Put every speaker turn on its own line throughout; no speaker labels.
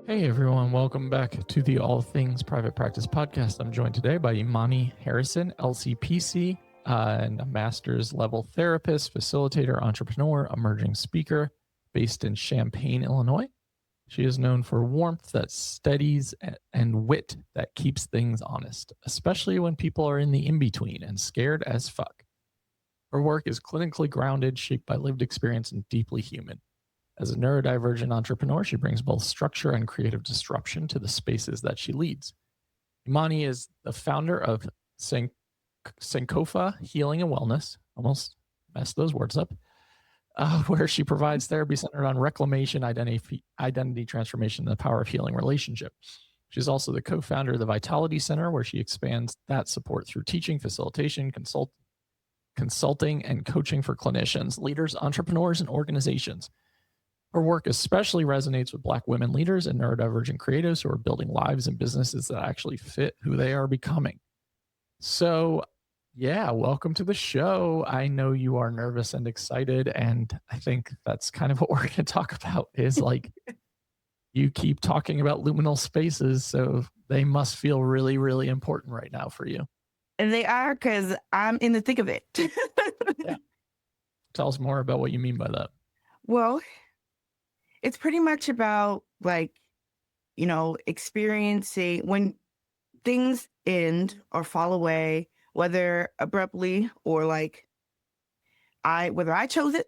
Hey everyone, welcome back to the All Things Private Practice podcast. I'm joined today by Imani Harrison, 𝗲𝗲𝗄𝐿𝐶, and a master's level therapist, facilitator, entrepreneur, emerging speaker based in Champaign, Illinois. She is known for warmth that steadies and wit that keeps things honest, especially when people are in the in-between and scared as fuck. Her work is clinically grounded, shaped by lived experience, and deeply human. As a neurodivergent entrepreneur, she brings both structure and creative disruption to the spaces that she leads. Imani is the founder of 𝗲𝗄𝘆 Healing and Wellness, almost messed those words up, where she provides therapy centered on reclamation, identity transformation, and the power of healing relationship. She's also the co-founder of the Vitality Center, where she expands that support through teaching, facilitation, consulting, and coaching for clinicians, leaders, entrepreneurs, and organizations. Her work especially resonates with Black women leaders and neurodivergent creatives who are building lives and businesses that actually fit who they are becoming. So, yeah, welcome to the show. I know you are nervous and excited, and I think that's kind of what we're going to talk about is like you keep talking about liminal spaces, so they must feel really, really important right now for you.
And they are, because I'm in the thick of it.
Yeah. Tell us more about what you mean by that.
Well, it's pretty much about experiencing when things end or fall away, whether abruptly or whether I chose it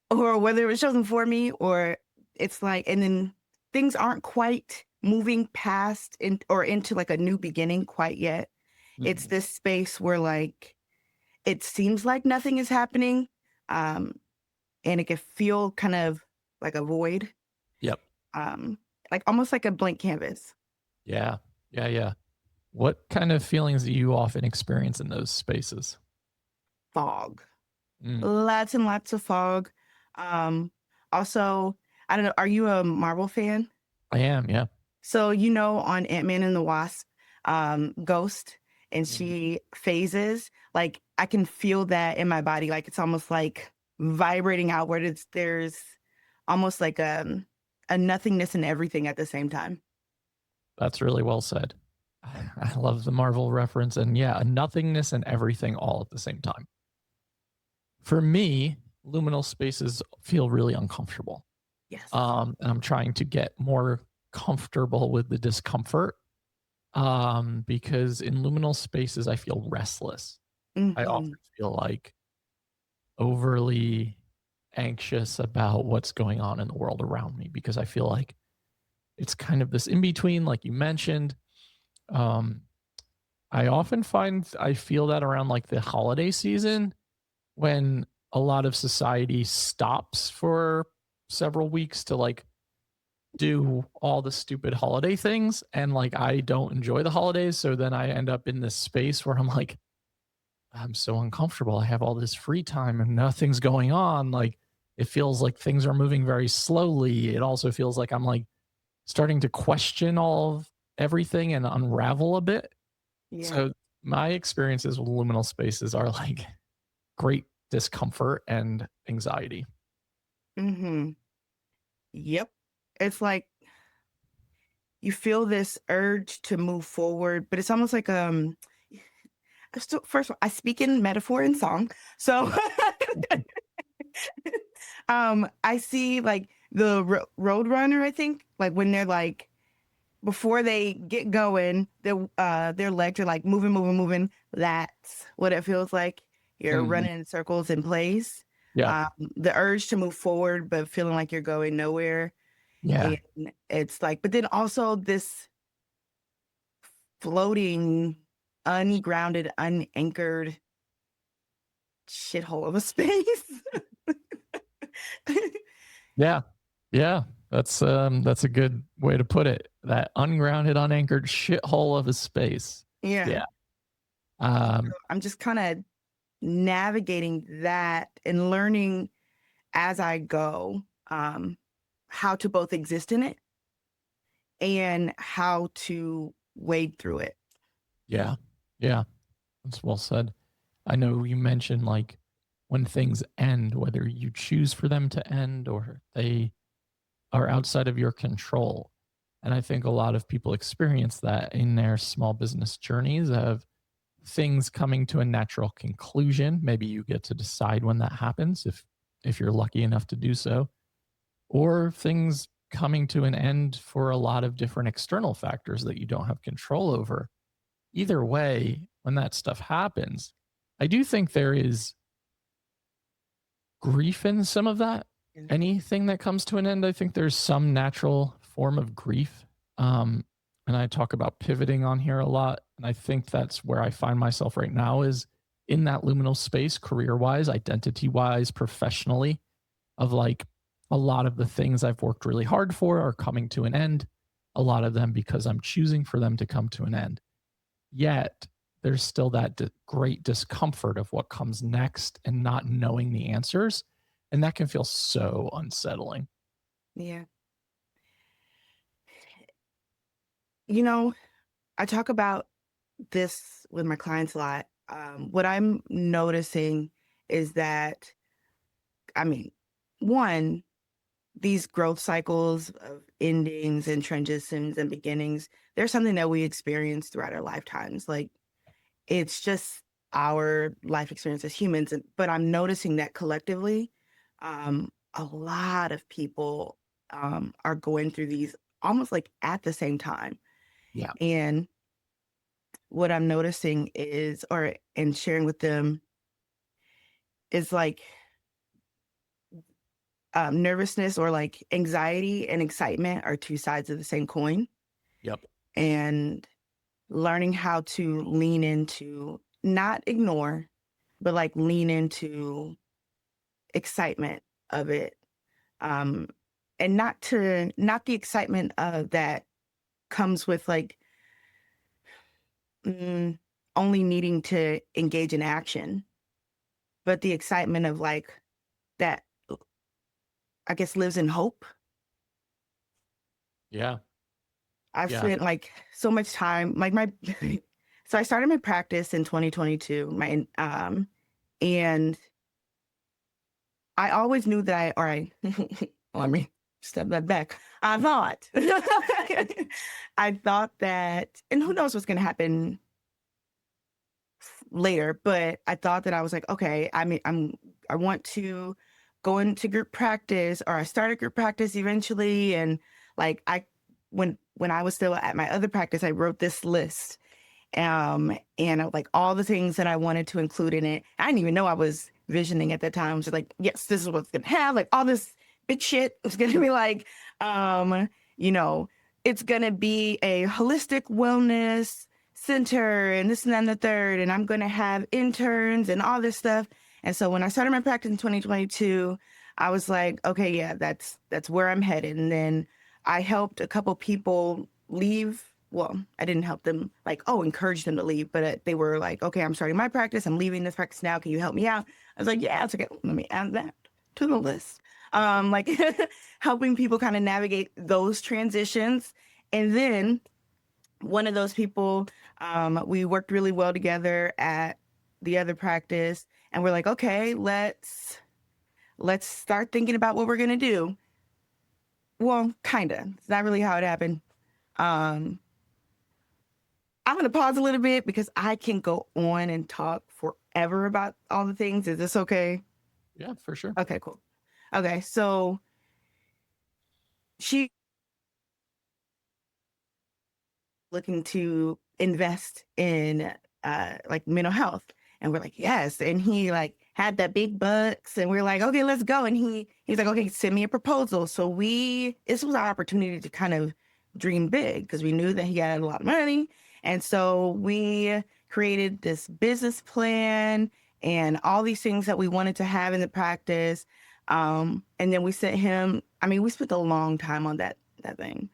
or whether it was chosen for me, or it's like, and then things aren't quite moving past into like a new beginning quite yet. Mm-hmm. It's this space where it seems like nothing is happening. And it can feel kind of like a void.
Yep.
Like almost like a blank canvas.
Yeah. What kind of feelings do you often experience in those spaces?
Fog. Lots and lots of fog. Also, I don't know, are you a Marvel fan?
I am, yeah.
So, on Ant-Man and the Wasp, Ghost, and she phases, like I can feel that in my body. Like it's almost like vibrating outward. There's almost like a nothingness in everything at the same time.
That's really well said. I love the Marvel reference, and yeah, a nothingness and everything all at the same time. For me, liminal spaces feel really uncomfortable.
Yes.
And I'm trying to get more comfortable with the discomfort. Because in liminal spaces, I feel restless. Mm-hmm. I often feel like overly anxious about what's going on in the world around me, because I feel like it's kind of this in between, like you mentioned. I often find I feel that around like the holiday season, when a lot of society stops for several weeks to like do all the stupid holiday things, and like I don't enjoy the holidays, so then I end up in this space where I'm like, I'm so uncomfortable. I have all this free time and nothing's going on. Like it feels like things are moving very slowly. It also feels like I'm like starting to question all of everything and unravel a bit. Yeah. So my experiences with liminal spaces are like great discomfort and anxiety.
Mm-hmm. Yep. It's like you feel this urge to move forward, but it's almost like first of all, I speak in metaphor and song. So I see like the road runner, I think, like when they're like, before they get going, their legs are like moving. That's what it feels like. You're running in circles in place.
Yeah.
The urge to move forward, but feeling like you're going nowhere.
Yeah.
And it's like, but then also this floating, ungrounded, unanchored shithole of a space.
Yeah. That's a good way to put it. That ungrounded, unanchored shithole of a space.
Yeah. I'm just kind of navigating that and learning as I go, how to both exist in it and how to wade through it.
Yeah. That's well said. I know you mentioned like when things end, whether you choose for them to end or they are outside of your control. And I think a lot of people experience that in their small business journeys of things coming to a natural conclusion. Maybe you get to decide when that happens if you're lucky enough to do so, or things coming to an end for a lot of different external factors that you don't have control over. Either way, when that stuff happens, I do think there is grief in some of that. Anything that comes to an end, I think there's some natural form of grief. And I talk about pivoting on here a lot. And I think that's where I find myself right now, is in that liminal space, career-wise, identity-wise, professionally, of like a lot of the things I've worked really hard for are coming to an end. A lot of them because I'm choosing for them to come to an end. Yet there's still that great discomfort of what comes next and not knowing the answers. And that can feel so unsettling.
Yeah. You know, I talk about this with my clients a lot. What I'm noticing is that, I mean, one, these growth cycles of endings and transitions and beginnings, they're something that we experience throughout our lifetimes. Like, it's just our life experience as humans. But I'm noticing that collectively, a lot of people are going through these almost like at the same time.
Yeah.
And what I'm noticing is, and sharing with them, is like nervousness or like anxiety and excitement are two sides of the same coin.
Yep.
And learning how to lean into, not ignore, but like lean into excitement of it. And not the excitement that comes with like only needing to engage in action, but the excitement of like that, I guess, lives in hope.
Yeah.
I've
Yeah.
spent like so much time, like so I started my practice in 2022, and I always knew that let me step that back. I thought that, and who knows what's going to happen later, but I thought that I was like, okay, I want to go into group practice, or I started group practice eventually. And like, when I was still at my other practice, I wrote this list, and like all the things that I wanted to include in it. I didn't even know I was visioning at that time. I was just like, yes, this is what's going to have, like all this big shit. It's going to be like, it's going to be a holistic wellness center and this and that and the third. And I'm going to have interns and all this stuff. And so when I started my practice in 2022, I was like, okay, yeah, that's where I'm headed. And then I helped a couple people leave. Well, I didn't help them, like, encourage them to leave, but they were like, okay, I'm starting my practice. I'm leaving this practice now. Can you help me out? I was like, yeah, it's okay. Let me add that to the list. Like helping people kind of navigate those transitions. And then one of those people, we worked really well together at the other practice, and we're like, okay, let's start thinking about what we're going to do. Well, kind of. It's not really how it happened. I'm going to pause a little bit because I can go on and talk forever about all the things. Is this okay?
Yeah, for sure.
Okay, cool. Okay, so she looking to invest in like mental health, and we're like, yes. And he like had that big bucks, and we're like, okay, let's go. And he's like, okay, send me a proposal. So this was our opportunity to kind of dream big, because we knew that he had a lot of money. And so we created this business plan and all these things that we wanted to have in the practice. And then we sent him, we spent a long time on that thing.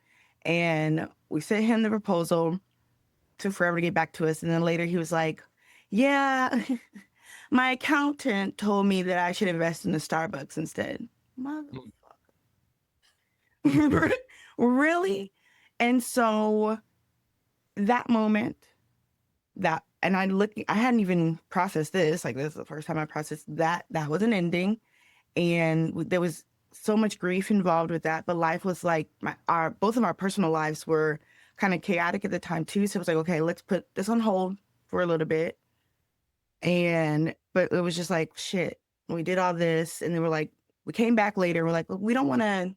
And we sent him the proposal. Took forever to get back to us. And then later he was like, yeah, my accountant told me that I should invest in the Starbucks instead. Motherfucker. Really? And so that moment, and I hadn't even processed this. Like, this is the first time I processed that was an ending. And there was so much grief involved with that, but life was like both of our personal lives were kind of chaotic at the time too. So it was like, okay, let's put this on hold for a little bit. But it was just like, shit, we did all this. And then we came back later. We're like, well, we don't want to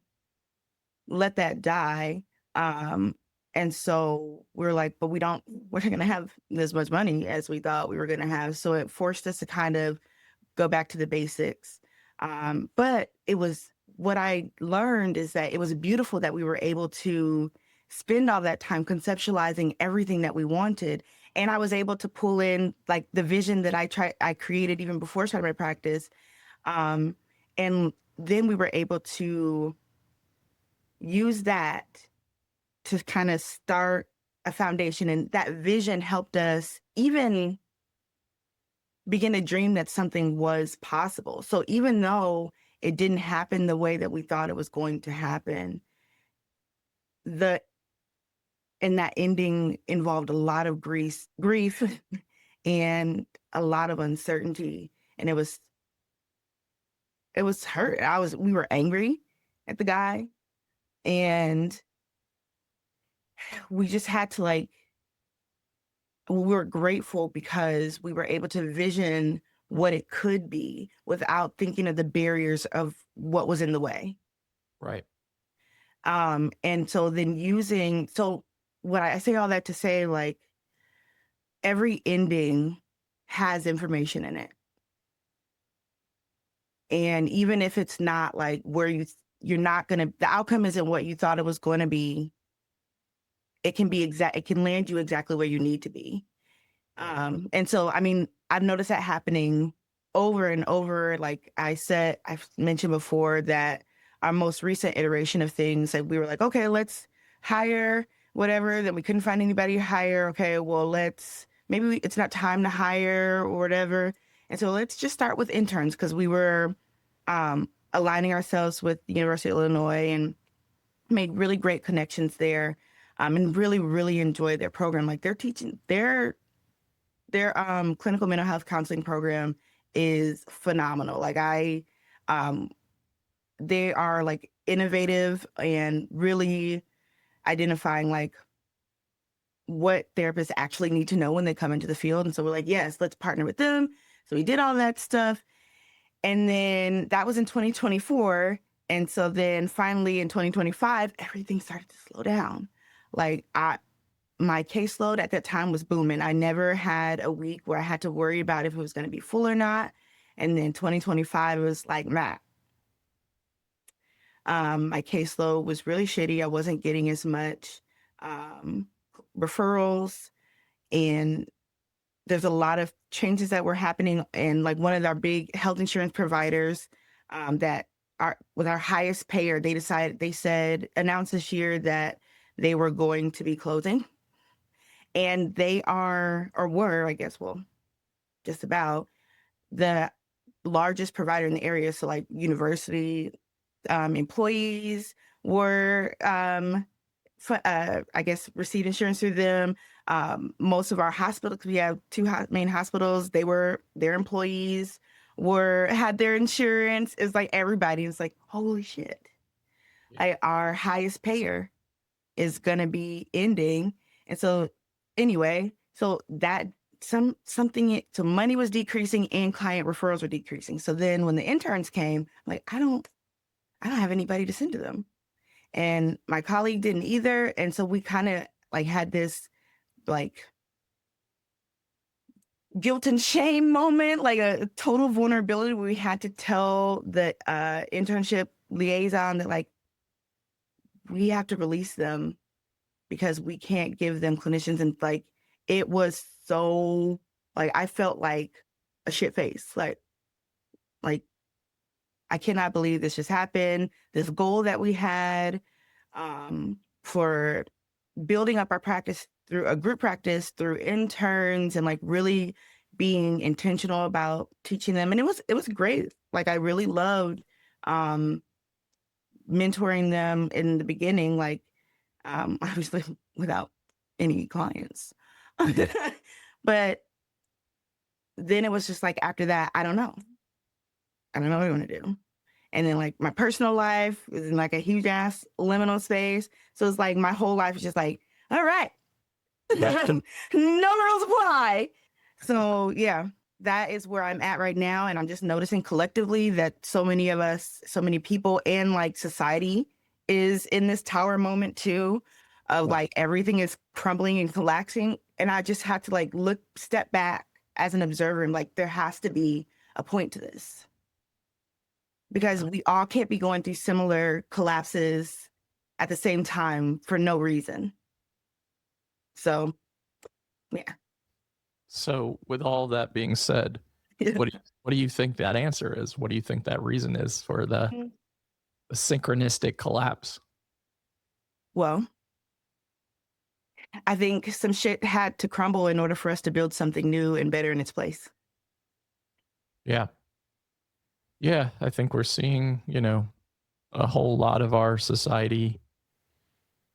let that die. And so we're like, but we're not going to have as much money as we thought we were going to have. So it forced us to kind of go back to the basics. But what I learned is that it was beautiful that we were able to spend all that time conceptualizing everything that we wanted. And I was able to pull in like the vision that I created even before starting my practice. And then we were able to use that to kind of start a foundation. And that vision helped us even begin to dream that something was possible. So even though it didn't happen the way that we thought it was going to happen, and that ending involved a lot of grief and a lot of uncertainty. And it was hurt. We were angry at the guy, and we just had to we were grateful because we were able to vision what it could be without thinking of the barriers of what was in the way.
Right.
And so then what I say all that to say, like, every ending has information in it. And even if it's not like where you're not going to, the outcome isn't what you thought it was going to be, it can land you exactly where you need to be. And so, I mean, I've noticed that happening over and over. Like I've mentioned before that our most recent iteration of things, like we were like, okay, let's hire whatever, then we couldn't find anybody to hire. Okay, well, it's not time to hire or whatever. And so let's just start with interns, because we were aligning ourselves with the University of Illinois and made really great connections there, and really, really enjoyed their program. Like their teaching, their clinical mental health counseling program is phenomenal. Like they are like innovative and really identifying like what therapists actually need to know when they come into the field. And so we're like, yes, let's partner with them. So we did all that stuff. And then that was in 2024. And so then finally in 2025, everything started to slow down. Like my caseload at that time was booming. I never had a week where I had to worry about if it was going to be full or not. And then 2025 was like, my caseload was really shitty. I wasn't getting as much referrals, and there's a lot of changes that were happening. And like one of our big health insurance providers that was our highest payer, announced this year that they were going to be closing. And they were, I guess, well, just about the largest provider in the area. So like university employees were, I guess, receive insurance through them. Most of our hospitals, we have two main hospitals, their employees had their insurance. It's like everybody was like, holy shit. Yeah. Our highest payer is going to be ending. And so anyway, so that so money was decreasing and client referrals were decreasing. So then when the interns came, I'm like, I don't have anybody to send to them. And my colleague didn't either. And so we kind of like had this like guilt and shame moment, like a total vulnerability where we had to tell the internship liaison that like we have to release them because we can't give them clinicians. And like it was so like I felt like a shit face. Like I cannot believe this just happened. This goal that we had for building up our practice through a group practice, through interns, and like really being intentional about teaching them. And it was great. Like I really loved mentoring them in the beginning, like obviously without any clients. But then it was just like after that, I don't know what I'm going to do. And then like my personal life is in like a huge ass liminal space. So it's like my whole life is just like, all right,
Yeah.
no rules apply. So yeah, that is where I'm at right now. And I'm just noticing collectively that so many of us, so many people and like society is in this tower moment too, of like everything is crumbling and collapsing. And I just have to like step back as an observer and like, there has to be a point to this because we all can't be going through similar collapses at the same time for no reason. So, yeah.
So, with all that being said, what do you think that answer is? What do you think that reason is for the synchronistic collapse?
Well, I think some shit had to crumble in order for us to build something new and better in its place.
Yeah. Yeah, I think we're seeing, a whole lot of our society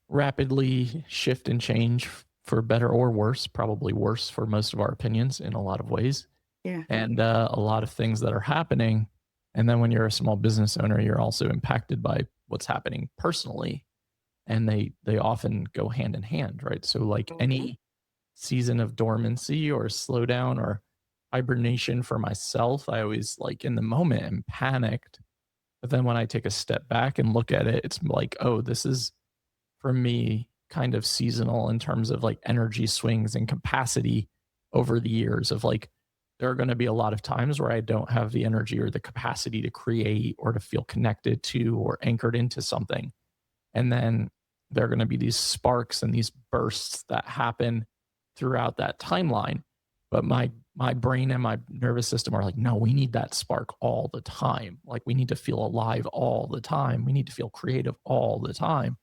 rapidly shift and change for better or worse, probably worse for most of our opinions in a lot of ways.
Yeah.
And a lot of things that are happening. And then when you're a small business owner, you're also impacted by what's happening personally. And they often go hand in hand, right? So like any season of dormancy or slowdown or hibernation for myself, I always like in the moment am panicked. But then when I take a step back and look at it, it's like, oh, this is for me kind of seasonal in terms of like energy swings and capacity over the years of like, there are going to be a lot of times where I don't have the energy or the capacity to create or to feel connected to or anchored into something. And then there are going to be these sparks and these bursts that happen throughout that timeline. But my brain and my nervous system are like, no, we need that spark all the time. Like we need to feel alive all the time. We need to feel creative all the time.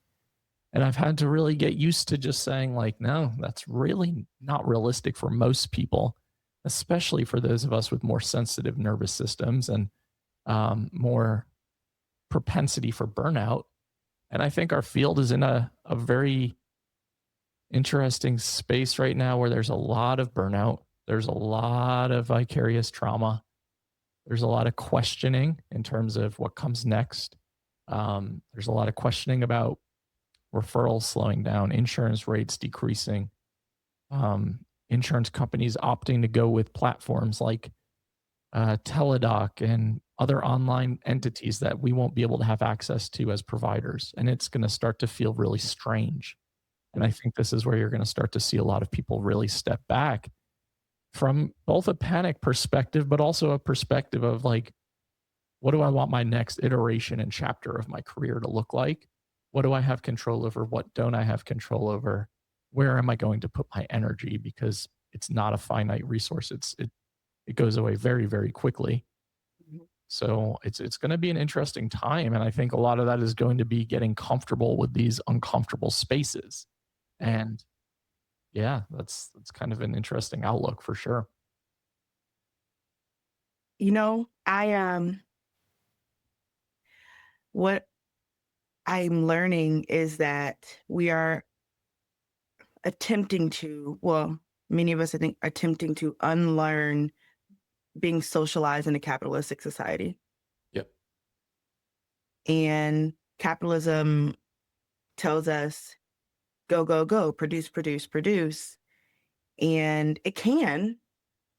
And I've had to really get used to just saying like, no, that's really not realistic for most people, especially for those of us with more sensitive nervous systems and more propensity for burnout. And I think our field is in a very interesting space right now where there's a lot of burnout. There's a lot of vicarious trauma. There's a lot of questioning in terms of what comes next. There's a lot of questioning about referrals slowing down, insurance rates decreasing, insurance companies opting to go with platforms like Teladoc and other online entities that we won't be able to have access to as providers. And it's going to start to feel really strange. And I think this is where you're going to start to see a lot of people really step back from both a panic perspective, but also a perspective of like, what do I want my next iteration and chapter of my career to look like? What do I have control over? What don't I have control over? Where am I going to put my energy? Because it's not a finite resource. It goes away very, very quickly. So it's going to be an interesting time. And I think a lot of that is going to be getting comfortable with these uncomfortable spaces. And yeah, that's kind of an interesting outlook for sure.
What I'm learning is that we are many of us, I think, attempting to unlearn being socialized in a capitalistic society.
Yep.
And capitalism tells us, go, go, go, produce, produce, produce. And it can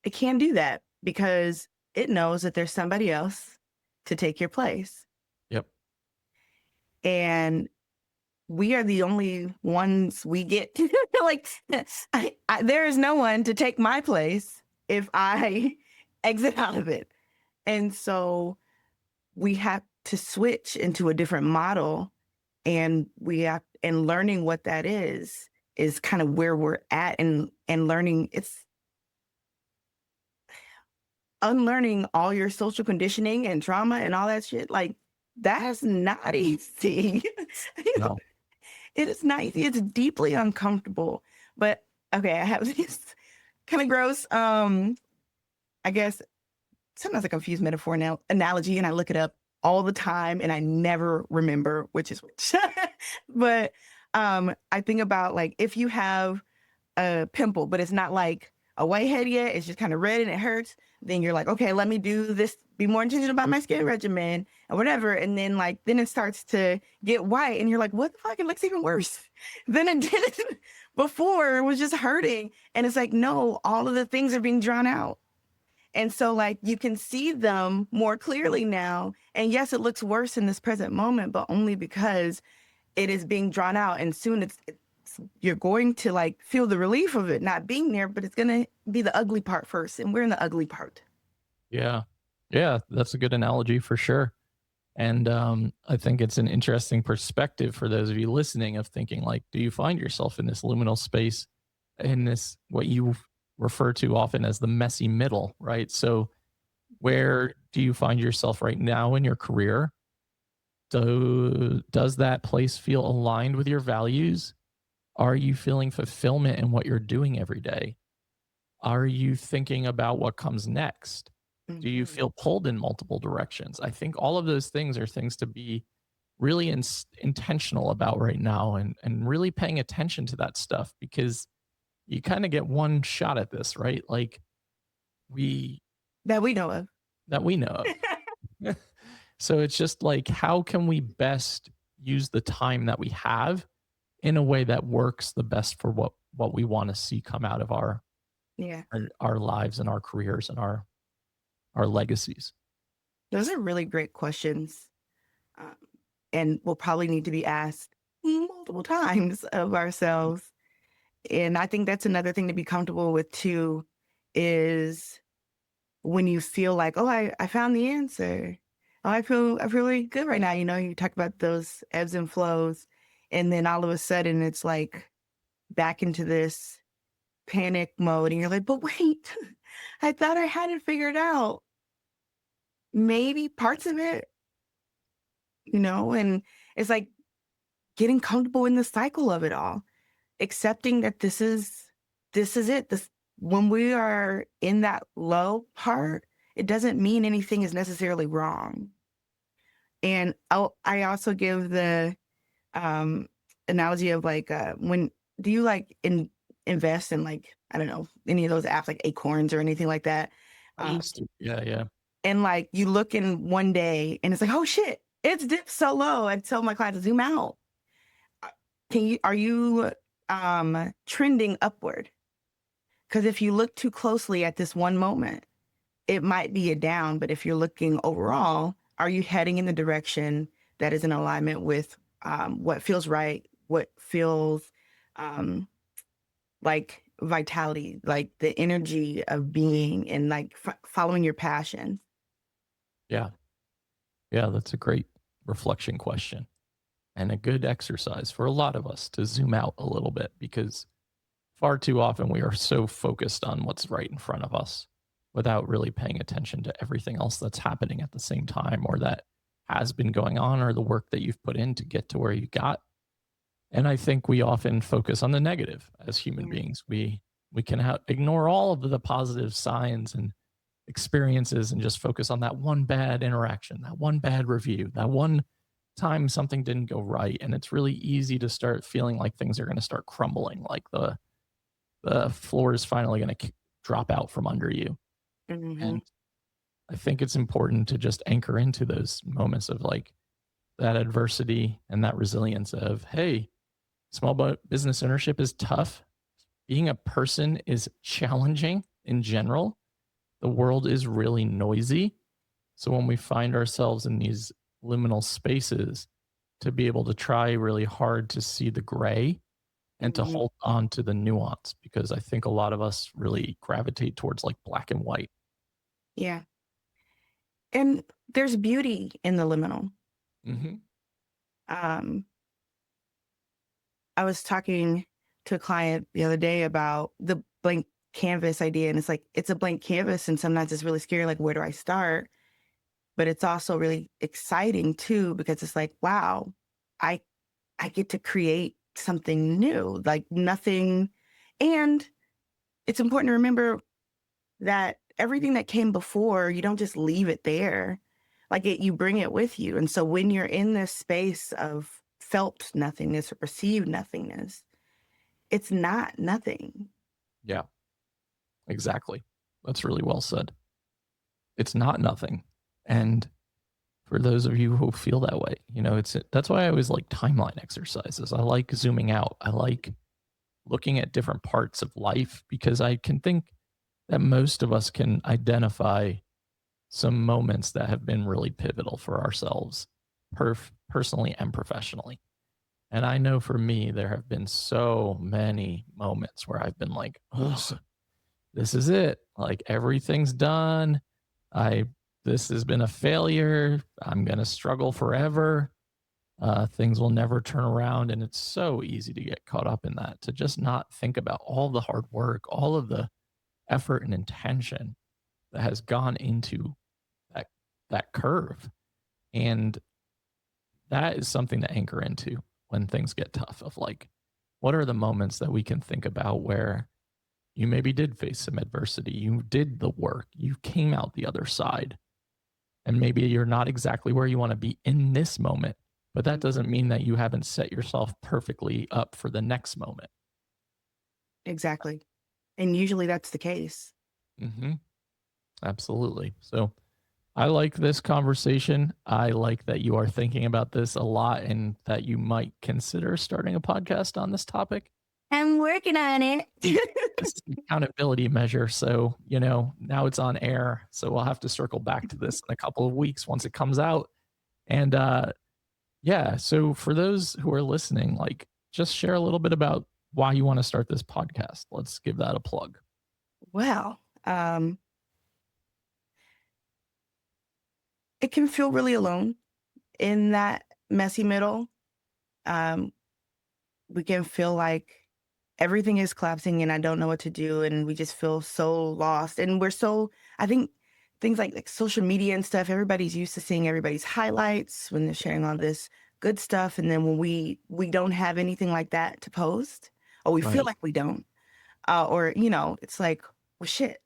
do that because it knows that there's somebody else to take your place.
Yep.
And we are the only ones we get to like, there is no one to take my place if I exit out of it. And so we have to switch into a different model, and learning what that is kind of where we're at, and learning it's unlearning all your social conditioning and trauma and all that shit. Like that's not easy.
No.
It is not easy. It's deeply uncomfortable. But okay, I have this kind of gross, I guess sometimes I confuse metaphor now analogy, and I look it up all the time and I never remember which is which. But I think about like if you have a pimple, but it's not like a whitehead yet, it's just kind of red and it hurts. then you're like, okay, let me do this, be more intentional about my skin regimen or whatever. And then like, then it starts to get white and you're like, what the fuck? It looks even worse than it did before. It was just hurting. And it's like, no, all of the things are being drawn out. And so like you can see them more clearly now. And yes, it looks worse in this present moment, but only because it is being drawn out. And soon you're going to like feel the relief of it not being there, but it's going to be the ugly part first. And we're in the ugly part.
Yeah. Yeah. That's a good analogy for sure. And I think it's an interesting perspective for those of you listening of thinking like, do you find yourself in this liminal space, in this, what you refer to often as the messy middle, right? So where do you find yourself right now in your career? Does that place feel aligned with your values? Are you feeling fulfillment in what you're doing every day? Are you thinking about what comes next? Do you
Mhm.
feel pulled in multiple directions? I think all of those things are things to be really intentional about right now, and really paying attention to that stuff, because you kind of get one shot at this, right? Like we
That we know of.
that we know of. So it's just like, how can we best use the time that we have in a way that works the best for what we want to see come out of
Yeah.
our lives and our careers and our legacies.
Those are really great questions. Um, and will probably need to be asked multiple times of ourselves. And I think that's another thing to be comfortable with too, is when you feel like, oh, I found the answer. Oh, I feel really good right now. You know, you talk about those ebbs and flows. And then all of a sudden it's like back into this panic mode. And you're like, but wait, I thought I had it figured out. Maybe parts of it, you know, and it's like getting comfortable in the cycle of it all, accepting that this is it. This, when we are in that low part, it doesn't mean anything is necessarily wrong. And I also give the um analogy of like when do you like invest in like, I don't know, any of those apps like Acorns or anything like that.
I
Um,
used to, yeah, yeah.
and like you look in one day and it's like, oh shit, it's dipped so low. I tell my clients to zoom out. Are you trending upward? Because if you look too closely at this one moment, it might be a down. But if you're looking overall, are you heading in the direction that is in alignment with what feels right, what feels um, like vitality, like the energy of being and like following your passions?
Yeah. Yeah, that's a great reflection question, and a good exercise for a lot of us to zoom out a little bit, because far too often we are so focused on what's right in front of us without really paying attention to everything else that's happening at the same time, or that has been going on, or the work that you've put in to get to where you got. And I think we often focus on the negative as human
Mm.
beings. We can ignore all of the positive signs and experiences and just focus on that one bad interaction, that one bad review, that one time something didn't go right. And it's really easy to start feeling like things are going to start crumbling, like the floor is finally going to drop out from under you.
Mhm.
And I think it's important to just anchor into those moments of like that adversity and that resilience of, hey, business ownership is tough. Being a person is challenging in general. The world is really noisy. So when we find ourselves in these liminal spaces, to be able to try really hard to see the gray and to
Mhm.
hold on to the nuance, because I think a lot of us really gravitate towards like black and white.
Yeah. And there's beauty in the liminal.
Hmm.
Um, I was talking to a client the other day about the blank canvas idea. And it's like, it's a blank canvas. And sometimes it's really scary. Like, where do I start? But it's also really exciting too, because it's like, wow, I, I get to create something new, like nothing. And it's important to remember that everything that came before, you don't just leave it there. Like you bring it with you. And so when you're in this space of felt nothingness or perceived nothingness, it's not nothing.
Yeah, exactly. That's really well said. It's not nothing. And for those of you who feel that way, that's why I always like timeline exercises. I like zooming out. I like looking at different parts of life because I can think that most of us can identify some moments that have been really pivotal for ourselves, personally and professionally. And I know for me, there have been so many moments where I've been like, oh, this is it. Like everything's done. This has been a failure. I'm going to struggle forever. Things will never turn around. And it's so easy to get caught up in that, to just not think about all the hard work, all of the effort and intention that has gone into that curve. And that is something to anchor into when things get tough, of like, what are the moments that we can think about where you maybe did face some adversity, you did the work, you came out the other side, and maybe you're not exactly where you want to be in this moment, but that doesn't mean that you haven't set yourself perfectly up for the next moment.
Exactly. And usually that's the case.
Mm-hmm. Absolutely. So I like this conversation. I like that you are thinking about this a lot and that you might consider starting a podcast on this topic.
I'm working on it.
This is an accountability measure. So, now it's on air. So we'll have to circle back to this in a couple of weeks once it comes out. And yeah, so for those who are listening, like, just share a little bit about why you want to start this podcast. Let's give that a plug.
Well, it can feel really alone in that messy middle. We can feel like everything is collapsing and I don't know what to do. And we just feel so lost. And I think things like social media and stuff, everybody's used to seeing everybody's highlights when they're sharing all this good stuff. And then when we don't have anything like that to post, or we feel
Right.
like we don't, or, it's like, well, shit,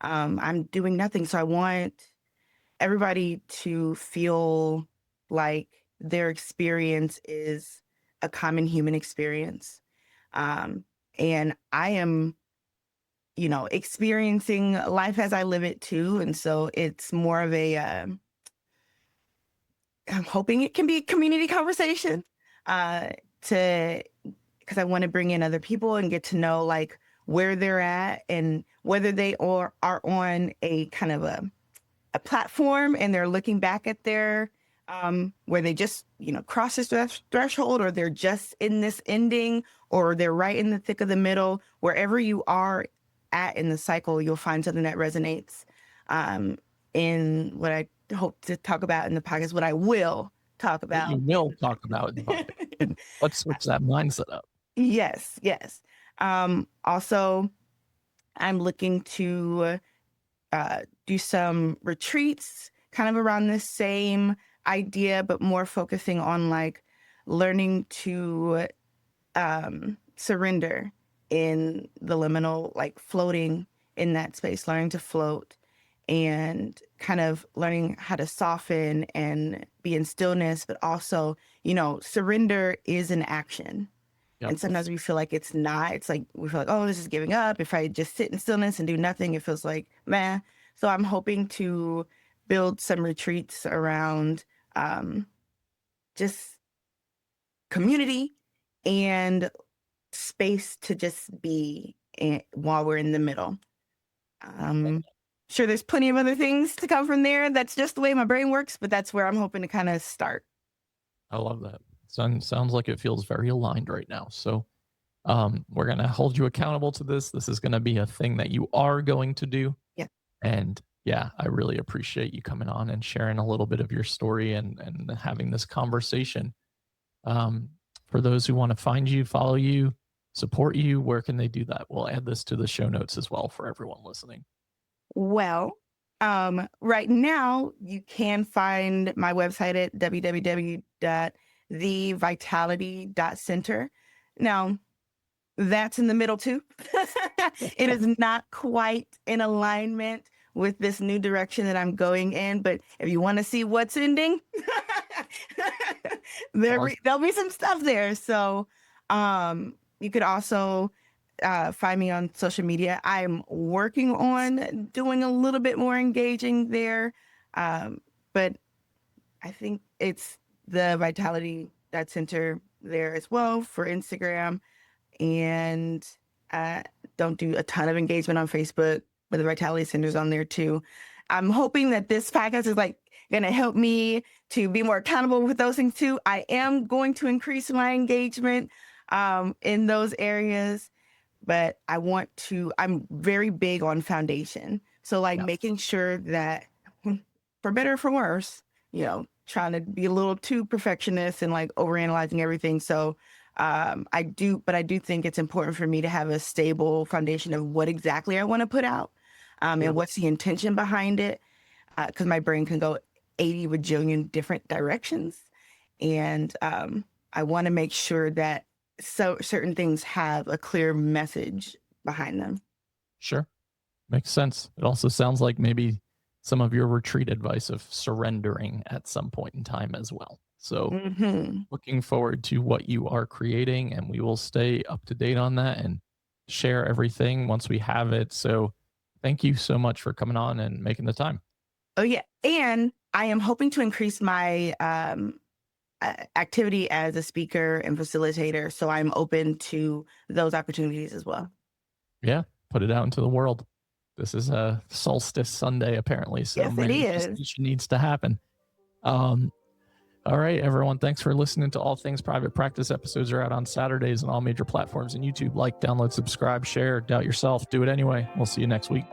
I'm doing nothing. So I want everybody to feel like their experience is a common human experience. And I am, experiencing life as I live it too. And so it's more of I'm hoping it can be a community conversation, because I want to bring in other people and get to know like where they're at and whether they are on a kind of a platform and they're looking back at their where they just cross this threshold, or they're just in this ending, or they're right in the thick of the middle. Wherever you are at in the cycle, you'll find something that resonates in what I hope to talk about in the podcast, what I will talk about.
You will talk about in the podcast. Let's switch that mindset up.
Yes. Also, I'm looking to do some retreats kind of around the same idea, but more focusing on like learning to surrender in the liminal, like floating in that space, learning to float and kind of learning how to soften and be in stillness, but also, surrender is an action.
Yep.
And sometimes we feel like it's not. It's like we feel like, oh, this is giving up. If I just sit in stillness and do nothing, it feels like, meh. So I'm hoping to build some retreats around just community and space to just be while we're in the middle. Sure, there's plenty of other things to come from there. That's just the way my brain works, but that's where I'm hoping to kind of start.
I love that. Sounds like it feels very aligned right now. So we're going to hold you accountable to this. This is going to be a thing that you are going to do.
Yeah.
And yeah, I really appreciate you coming on and sharing a little bit of your story and having this conversation. For those who want to find you, follow you, support you, where can they do that? We'll add this to the show notes as well for everyone listening.
Well, right now you can find my website at www.𝗲𝗲𝗄𝘆𝗀.center. Now, that's in the middle too. It is not quite in alignment with this new direction that I'm going in, but if you want to see what's ending, there'll be some stuff there. So you could also find me on social media. I'm working on doing a little bit more engaging there. But I think it's the Vitality.Center there as well for Instagram. And don't do a ton of engagement on Facebook, but the Vitality Center's on there too. I'm hoping that this podcast is like going to help me to be more accountable with those things too. I am going to increase my engagement in those areas, but I'm very big on foundation. So like making sure that for better or for worse, trying to be a little too perfectionist and like overanalyzing everything. So I do think it's important for me to have a stable foundation of what exactly I want to put out and what's the intention behind it. Because my brain can go 80 bajillion different directions. And I want to make sure that certain things have a clear message behind them.
Sure. Makes sense. It also sounds like maybe some of your retreat advice of surrendering at some point in time as well. So looking forward to what you are creating, and we will stay up to date on that and share everything once we have it. So thank you so much for coming on and making the time.
Oh, yeah. And I am hoping to increase my activity as a speaker and facilitator. So I'm open to those opportunities as well.
Yeah. Put it out into the world. This is a solstice Sunday, apparently. So
yes, it is.
Needs to happen. All right, everyone. Thanks for listening to All Things Private Practice. Episodes are out on Saturdays on all major platforms and YouTube. Like, download, subscribe, share, doubt yourself. Do it anyway. We'll see you next week.